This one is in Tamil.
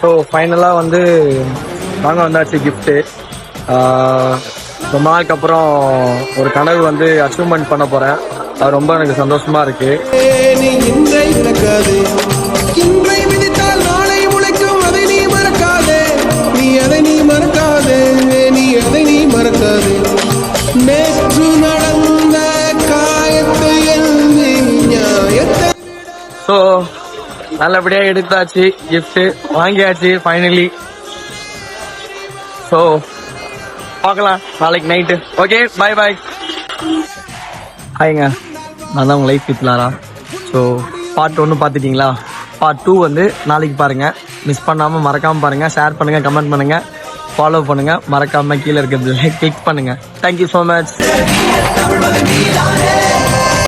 ஸோ ஃபைனலாக வந்து வாங்க வந்தாச்சு கிஃப்ட்டு. ரொம்ப நாளுக்கு அப்புறம் ஒரு கனவு வந்து அச்சீவ்மெண்ட் பண்ண போகிறேன். அது ரொம்ப எனக்கு சந்தோஷமாக இருக்குது. ஸோ நல்லபடியாக எடுத்தாச்சு, கிஃப்ட்டு வாங்கியாச்சு ஃபைனலி. ஸோ பார்க்கலாம் நாளைக்கு நைட்டு. ஓகே, பாய் பாய். ஹாய்ங்க, நான் தான் உங்கள் life with Lara. So part 1 பார்த்துட்டிங்களா? பார்ட் 2 வந்து நாளைக்கு பாருங்கள். மிஸ் பண்ணாமல் மறக்காமல் பாருங்கள். ஷேர் பண்ணுங்கள், கமெண்ட் பண்ணுங்கள், ஃபாலோ பண்ணுங்கள். மறக்காமல் கீழே இருக்க பெல்லை கிளிக் பண்ணுங்கள். Thank you so much.